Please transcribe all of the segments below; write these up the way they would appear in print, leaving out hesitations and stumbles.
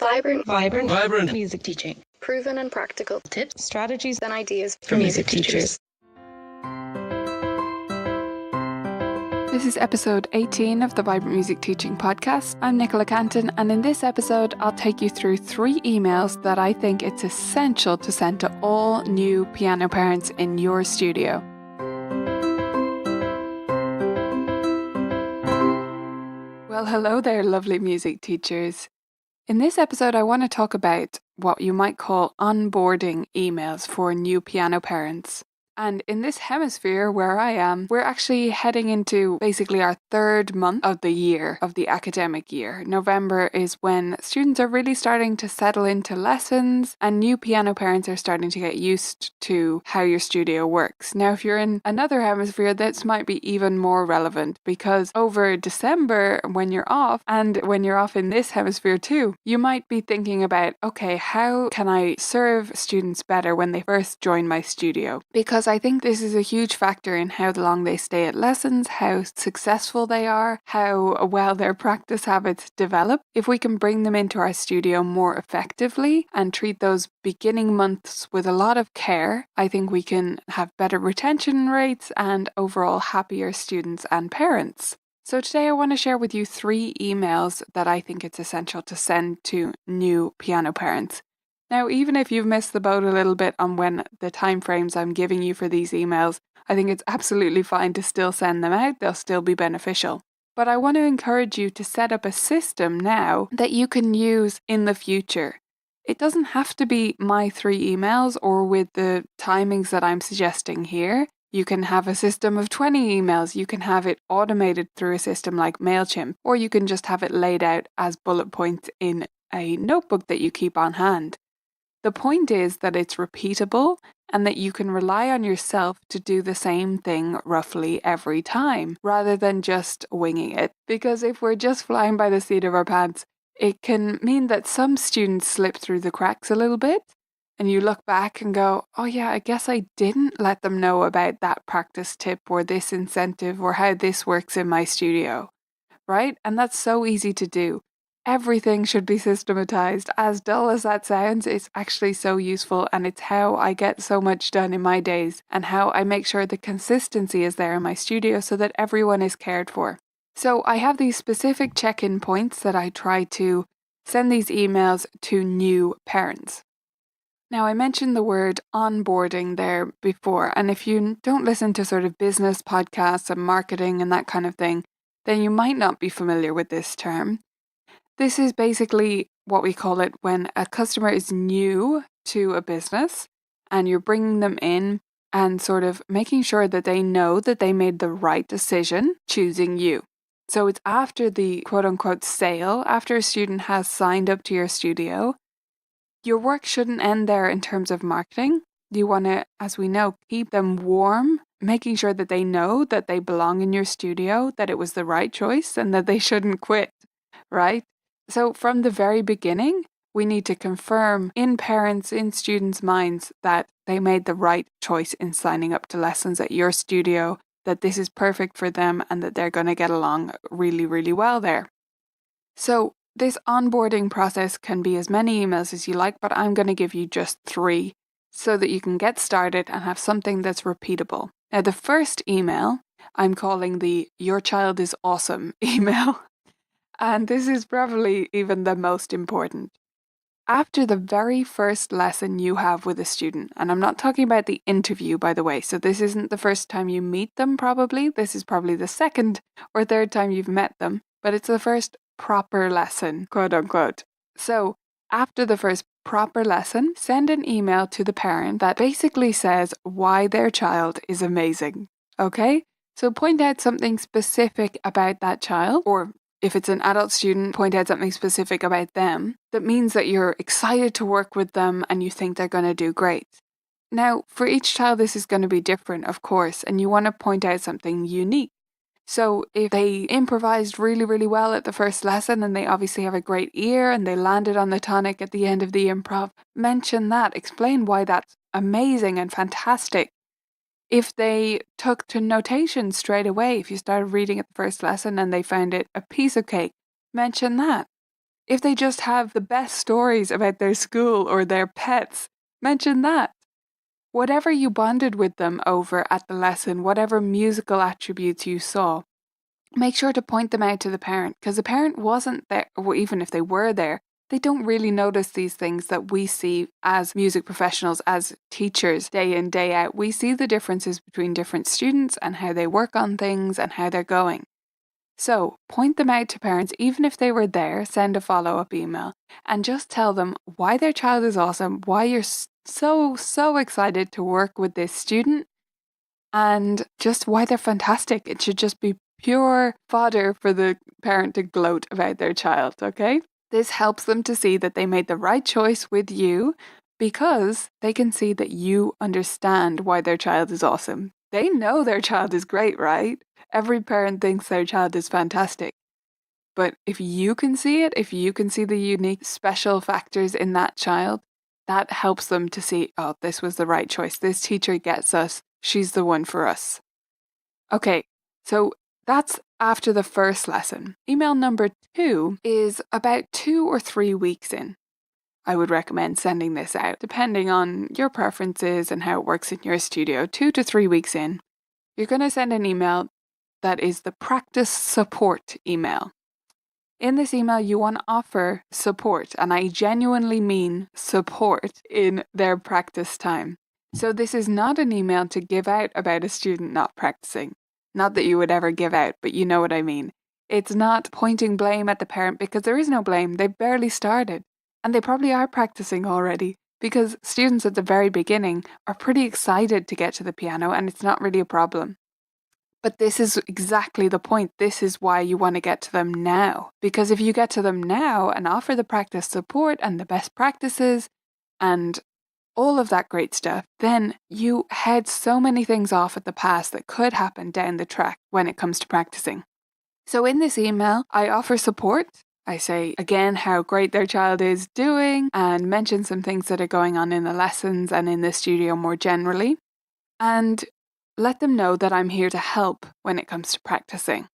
Vibrant music teaching. Proven and practical Tips, strategies, and ideas for music teachers. This is episode 18 of the Vibrant Music Teaching Podcast. I'm Nicola Canton, and in this episode, I'll take you through 3 emails that I think it's essential to send to all new piano parents in your studio. Well, hello there, lovely music teachers. In this episode, I want to talk about what you might call onboarding emails for new piano parents. And in this hemisphere where I am, we're actually heading into basically our 3rd month of the year, of the academic year. November is when students are really starting to settle into lessons and new piano parents are starting to get used to how your studio works. Now, if you're in another hemisphere, this might be even more relevant because over December, when you're off, and when you're off in this hemisphere too, you might be thinking about, okay, how can I serve students better when they first join my studio? Because I think this is a huge factor in how long they stay at lessons, how successful they are, how well their practice habits develop. If we can bring them into our studio more effectively and treat those beginning months with a lot of care, I think we can have better retention rates and overall happier students and parents. So today I want to share with you 3 emails that I think it's essential to send to new piano parents. Now, even if you've missed the boat a little bit on when the timeframes I'm giving you for these emails, I think it's absolutely fine to still send them out. They'll still be beneficial. But I want to encourage you to set up a system now that you can use in the future. It doesn't have to be my 3 emails or with the timings that I'm suggesting here. You can have a system of 20 emails. You can have it automated through a system like MailChimp, or you can just have it laid out as bullet points in a notebook that you keep on hand. The point is that it's repeatable and that you can rely on yourself to do the same thing roughly every time, rather than just winging it. Because if we're just flying by the seat of our pants, it can mean that some students slip through the cracks a little bit, and you look back and go, oh yeah, I guess I didn't let them know about that practice tip or this incentive or how this works in my studio, right? And that's so easy to do. Everything should be systematized. As dull as that sounds, it's actually so useful, and it's how I get so much done in my days and how I make sure the consistency is there in my studio so that everyone is cared for. So I have these specific check-in points that I try to send these emails to new parents. Now, I mentioned the word onboarding there before, and if you don't listen to sort of business podcasts and marketing and that kind of thing, then you might not be familiar with this term. This is basically what we call it when a customer is new to a business and you're bringing them in and sort of making sure that they know that they made the right decision choosing you. So it's after the quote unquote sale, after a student has signed up to your studio. Your work shouldn't end there in terms of marketing. You want to, as we know, keep them warm, making sure that they know that they belong in your studio, that it was the right choice and that they shouldn't quit, right? So from the very beginning, we need to confirm in parents, in students' minds that they made the right choice in signing up to lessons at your studio, that this is perfect for them and that they're going to get along really, really well there. So this onboarding process can be as many emails as you like, but I'm going to give you just 3 so that you can get started and have something that's repeatable. Now, the first email I'm calling the "Your Child is Awesome" email. And this is probably even the most important. After the very first lesson you have with a student, and I'm not talking about the interview, by the way, so this isn't the first time you meet them probably, this is probably the 2nd or 3rd time you've met them, but it's the first proper lesson, quote unquote. So after the first proper lesson, send an email to the parent that basically says why their child is amazing, okay? So point out something specific about that child, or if it's an adult student, point out something specific about them that means that you're excited to work with them and you think they're going to do great. Now, for each child, this is going to be different, of course, and you want to point out something unique. So if they improvised really, really well at the first lesson and they obviously have a great ear and they landed on the tonic at the end of the improv, mention that. Explain why that's amazing and fantastic. If they took to notation straight away, if you started reading at the first lesson and they found it a piece of cake, mention that. If they just have the best stories about their school or their pets, mention that. Whatever you bonded with them over at the lesson, whatever musical attributes you saw, make sure to point them out to the parent, because the parent wasn't there, or even if they were there, they don't really notice these things that we see as music professionals, as teachers, day in, day out. We see the differences between different students and how they work on things and how they're going. So point them out to parents, even if they were there, send a follow-up email and just tell them why their child is awesome, why you're so excited to work with this student, and just why they're fantastic. It should just be pure fodder for the parent to gloat about their child, okay? This helps them to see that they made the right choice with you because they can see that you understand why their child is awesome. They know their child is great, right? Every parent thinks their child is fantastic. But if you can see it, if you can see the unique special factors in that child, that helps them to see, oh, this was the right choice. This teacher gets us. She's the one for us. Okay, so that's after the first lesson. Email number 2 is about 2 or 3 weeks in. I would recommend sending this out, depending on your preferences and how it works in your studio. 2 to 3 weeks in, you're going to send an email that is the practice support email. In this email, you want to offer support, and I genuinely mean support in their practice time. So this is not an email to give out about a student not practicing. Not that you would ever give out, but you know what I mean. It's not pointing blame at the parent because there is no blame. They've barely started. And they probably are practicing already because students at the very beginning are pretty excited to get to the piano and it's not really a problem. But this is exactly the point. This is why you want to get to them now. Because if you get to them now and offer the practice support and the best practices and all of that great stuff, then you head so many things off at the pass that could happen down the track when it comes to practicing. So in this email, I offer support. I say again how great their child is doing and mention some things that are going on in the lessons and in the studio more generally. And let them know that I'm here to help when it comes to practicing.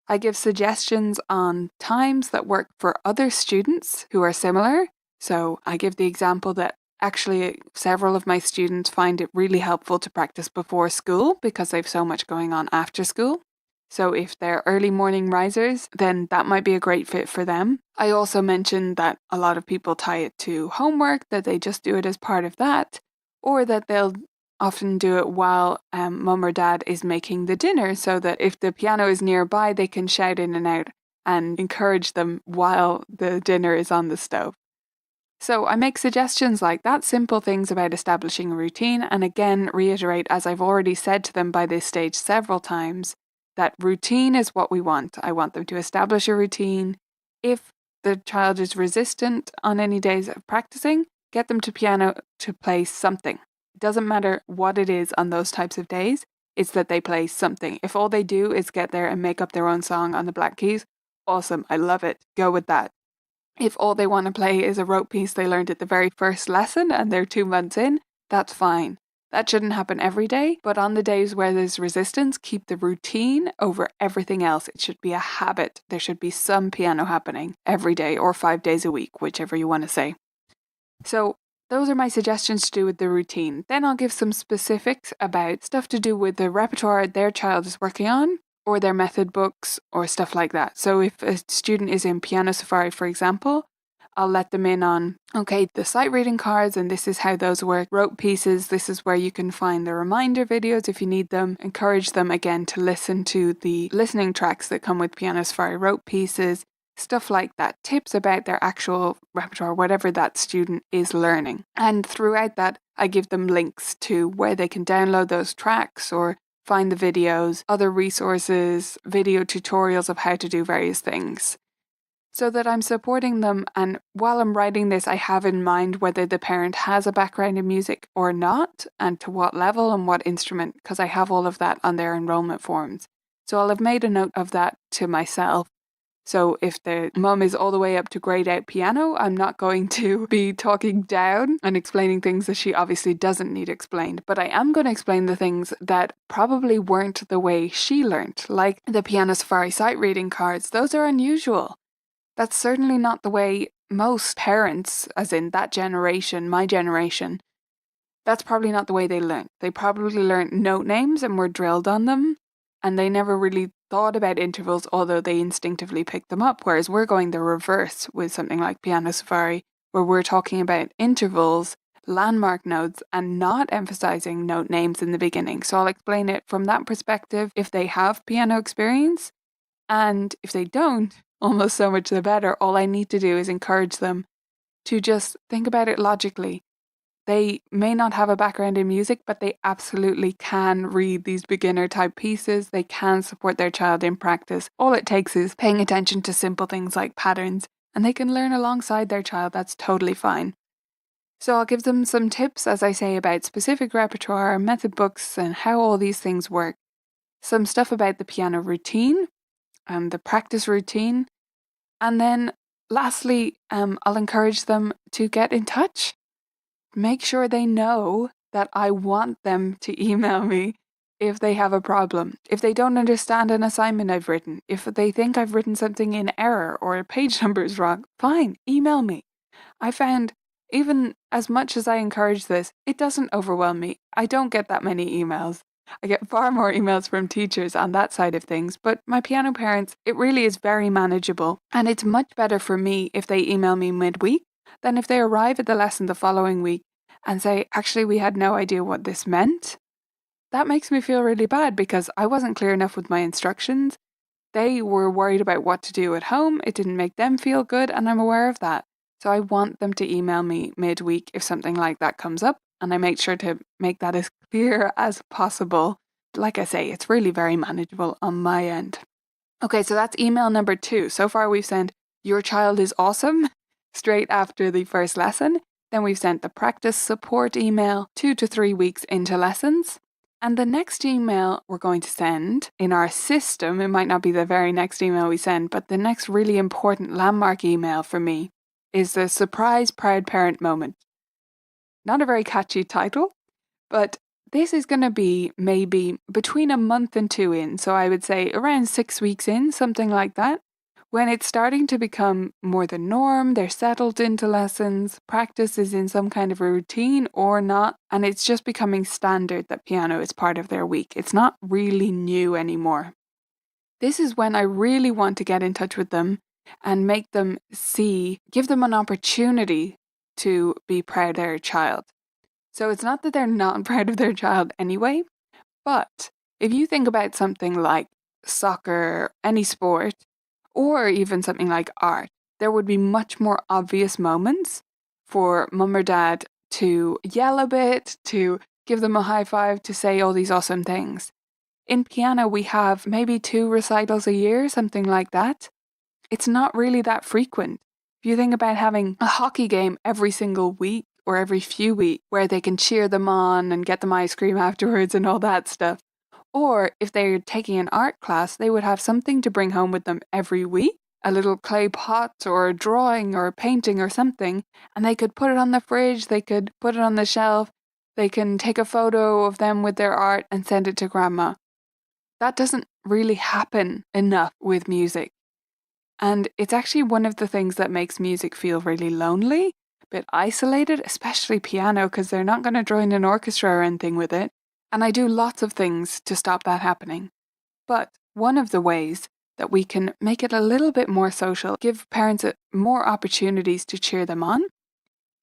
I give suggestions on times that work for other students who are similar. So I give the example that actually several of my students find it really helpful to practice before school because they've so much going on after school. So if they're early morning risers, then that might be a great fit for them. I also mentioned that a lot of people tie it to homework, that they just do it as part of that, or that they'll often do it while mum or dad is making the dinner so that if the piano is nearby, they can shout in and out and encourage them while the dinner is on the stove. So I make suggestions like that, simple things about establishing a routine, and again reiterate, as I've already said to them by this stage several times, that routine is what we want. I want them to establish a routine. If the child is resistant on any days of practicing, get them to piano to play something. It doesn't matter what it is on those types of days, it's that they play something. If all they do is get there and make up their own song on the black keys, awesome, I love it, go with that. If all they want to play is a rote piece they learned at the very first lesson and they're 2 months in, that's fine. That shouldn't happen every day, but on the days where there's resistance, keep the routine over everything else. It should be a habit. There should be some piano happening every day or 5 days a week, whichever you want to say. So those are my suggestions to do with the routine. Then I'll give some specifics about stuff to do with the repertoire their child is working on, or their method books, or stuff like that. So if a student is in Piano Safari, for example, I'll let them in on, okay, the sight reading cards, and this is how those work. Rote pieces, this is where you can find the reminder videos if you need them. Encourage them again to listen to the listening tracks that come with Piano Safari rote pieces, stuff like that. Tips about their actual repertoire, whatever that student is learning. And throughout that, I give them links to where they can download those tracks or find the videos, other resources, video tutorials of how to do various things, so that I'm supporting them. And while I'm writing this, I have in mind whether the parent has a background in music or not, and to what level and what instrument, because I have all of that on their enrollment forms. So I'll have made a note of that to myself. So if the mum is all the way up to grade out piano, I'm not going to be talking down and explaining things that she obviously doesn't need explained. But I am going to explain the things that probably weren't the way she learnt, like the Piano Safari sight reading cards. Those are unusual. That's certainly not the way most parents, as in that generation, my generation, that's probably not the way they learned. They probably learned note names and were drilled on them, and they never really thought about intervals, although they instinctively picked them up. Whereas we're going the reverse with something like Piano Safari, where we're talking about intervals, landmark notes, and not emphasizing note names in the beginning. So I'll explain it from that perspective if they have piano experience, and if they don't, almost so much the better. All I need to do is encourage them to just think about it logically. They may not have a background in music, but they absolutely can read these beginner type pieces. They can support their child in practice. All it takes is paying attention to simple things like patterns, and they can learn alongside their child. That's totally fine. So I'll give them some tips, as I say, about specific repertoire, method books, and how all these things work. Some stuff about the piano routine and the practice routine. And then lastly, I'll encourage them to get in touch. Make sure they know that I want them to email me if they have a problem, if they don't understand an assignment I've written, if they think I've written something in error or a page number is wrong, fine, email me. I found even as much as I encourage this, it doesn't overwhelm me. I don't get that many emails. I get far more emails from teachers on that side of things, but my piano parents, it really is very manageable. And it's much better for me if they email me midweek than if they arrive at the lesson the following week and say, actually, we had no idea what this meant. That makes me feel really bad because I wasn't clear enough with my instructions. They were worried about what to do at home. It didn't make them feel good, and I'm aware of that. So I want them to email me midweek if something like that comes up, and I make sure to make that as clear as possible. Like I say, it's really very manageable on my end. Okay, so that's email number 2. So far we've sent "Your child is awesome" straight after the first lesson. Then we've sent the practice support email 2 to 3 weeks into lessons. And the next email we're going to send in our system, it might not be the very next email we send, but the next really important landmark email for me is the surprise proud parent moment. Not a very catchy title, but this is going to be maybe between a month and 2 in. So I would say around 6 weeks in, something like that. When it's starting to become more the norm, they're settled into lessons, practice is in some kind of a routine or not, and it's just becoming standard that piano is part of their week. It's not really new anymore. This is when I really want to get in touch with them and make them give them an opportunity to be proud of their child. So it's not that they're not proud of their child anyway, but if you think about something like soccer, any sport, or even something like art, there would be much more obvious moments for mum or dad to yell a bit, to give them a high five, to say all these awesome things. In piano, we have maybe 2 recitals a year, something like that. It's not really that frequent. If you think about having a hockey game every single week or every few weeks where they can cheer them on and get them ice cream afterwards and all that stuff. Or if they're taking an art class, they would have something to bring home with them every week, a little clay pot or a drawing or a painting or something, and they could put it on the fridge, they could put it on the shelf, they can take a photo of them with their art and send it to grandma. That doesn't really happen enough with music. And it's actually one of the things that makes music feel really lonely, a bit isolated, especially piano, because they're not going to join an orchestra or anything with it. And I do lots of things to stop that happening. But one of the ways that we can make it a little bit more social, give parents more opportunities to cheer them on,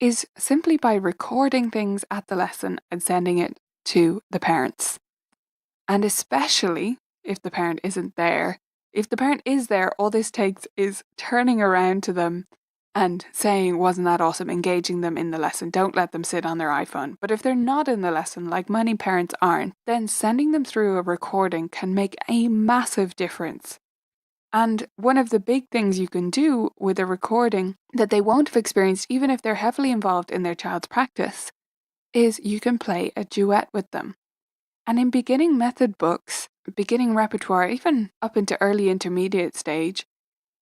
is simply by recording things at the lesson and sending it to the parents. And especially if the parent isn't there. If the parent is there, all this takes is turning around to them and saying, wasn't that awesome, engaging them in the lesson. Don't let them sit on their iPhone. But if they're not in the lesson, like many parents aren't, then sending them through a recording can make a massive difference. And one of the big things you can do with a recording that they won't have experienced, even if they're heavily involved in their child's practice, is you can play a duet with them. And in beginning method books, beginning repertoire, even up into early intermediate stage,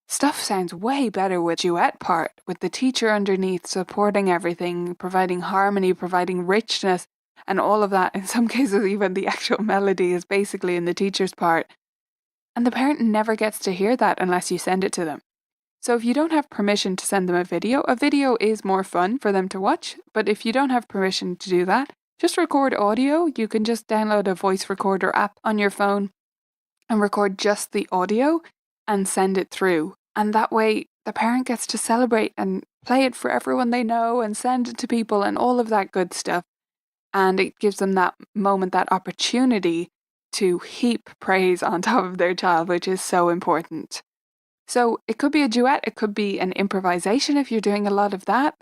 stuff sounds way better with duet part, with the teacher underneath supporting everything, providing harmony, providing richness, and all of that. In some cases, even the actual melody is basically in the teacher's part. And the parent never gets to hear that unless you send it to them. So if you don't have permission to send them a video is more fun for them to watch. But if you don't have permission to do that, just record audio. You can just download a voice recorder app on your phone and record just the audio and send it through. And that way the parent gets to celebrate and play it for everyone they know and send it to people and all of that good stuff. And it gives them that moment, that opportunity to heap praise on top of their child, which is so important. So it could be a duet, it could be an improvisation if you're doing a lot of that.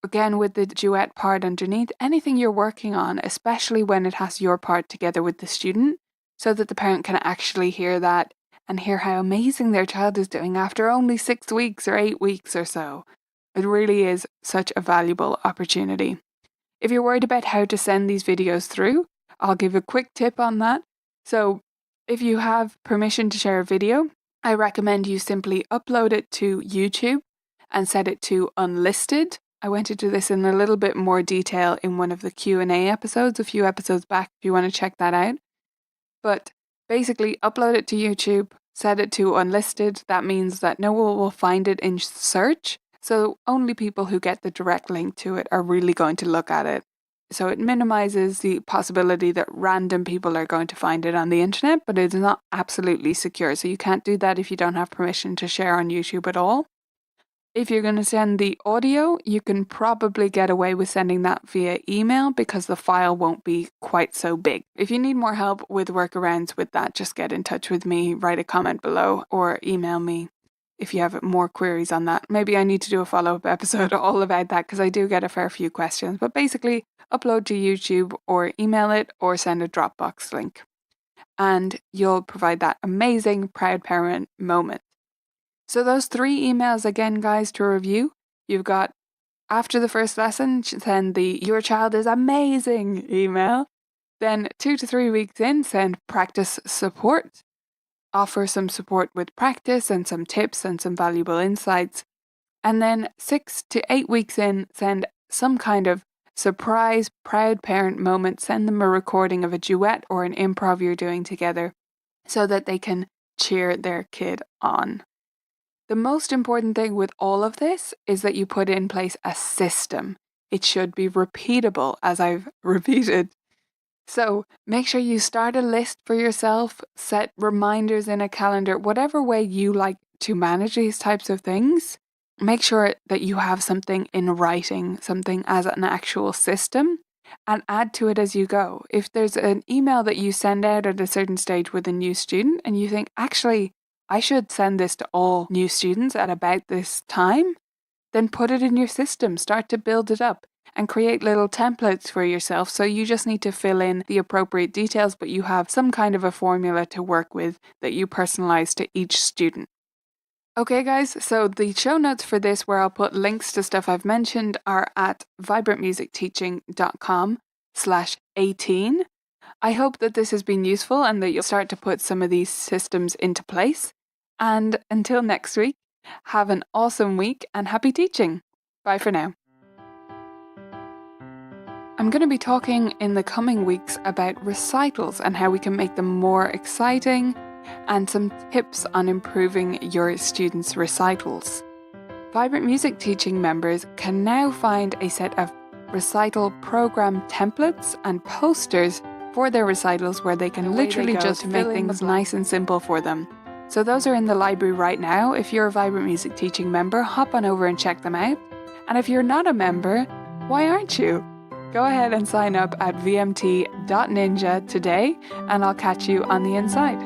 Again, with the duet part underneath, anything you're working on, especially when it has your part together with the student, so that the parent can actually hear that and hear how amazing their child is doing after only 6 weeks or 8 weeks or so. It really is such a valuable opportunity. If you're worried about how to send these videos through, I'll give a quick tip on that. So if you have permission to share a video, I recommend you simply upload it to YouTube and set it to unlisted. I went into this in a little bit more detail in one of the Q&A episodes, a few episodes back, if you want to check that out. But basically, upload it to YouTube, set it to unlisted. That means that no one will find it in search. So only people who get the direct link to it are really going to look at it. So it minimizes the possibility that random people are going to find it on the internet, but it's not absolutely secure. So you can't do that if you don't have permission to share on YouTube at all. If you're going to send the audio, you can probably get away with sending that via email because the file won't be quite so big. If you need more help with workarounds with that, just get in touch with me, write a comment below, or email me if you have more queries on that. Maybe I need to do a follow-up episode all about that because I do get a fair few questions. But basically, upload to YouTube or email it or send a Dropbox link. And you'll provide that amazing proud parent moment. So those 3 emails again, guys, to review. You've got after the first lesson, send the "Your child is amazing" email. Then 2 to 3 weeks in, send practice support. Offer some support with practice and some tips and some valuable insights. And then 6 to 8 weeks in, send some kind of surprise proud parent moment. Send them a recording of a duet or an improv you're doing together so that they can cheer their kid on. The most important thing with all of this is that you put in place a system. It should be repeatable, as I've repeated. So make sure you start a list for yourself, set reminders in a calendar, whatever way you like to manage these types of things. Make sure that you have something in writing, something as an actual system, and add to it as you go. If there's an email that you send out at a certain stage with a new student and you think, actually, I should send this to all new students at about this time, then put it in your system, start to build it up and create little templates for yourself. So you just need to fill in the appropriate details, but you have some kind of a formula to work with that you personalize to each student. Okay guys, so the show notes for this, where I'll put links to stuff I've mentioned, are at vibrantmusicteaching.com/18. I hope that this has been useful and that you'll start to put some of these systems into place. And until next week, have an awesome week and happy teaching. Bye for now. I'm going to be talking in the coming weeks about recitals and how we can make them more exciting, and some tips on improving your students' recitals. Vibrant Music Teaching members can now find a set of recital program templates and posters for their recitals where they can literally just make things nice and simple for them. So those are in the library right now. If you're a Vibrant Music Teaching member, hop on over and check them out. And if you're not a member, why aren't you? Go ahead and sign up at vmt.ninja today, and I'll catch you on the inside.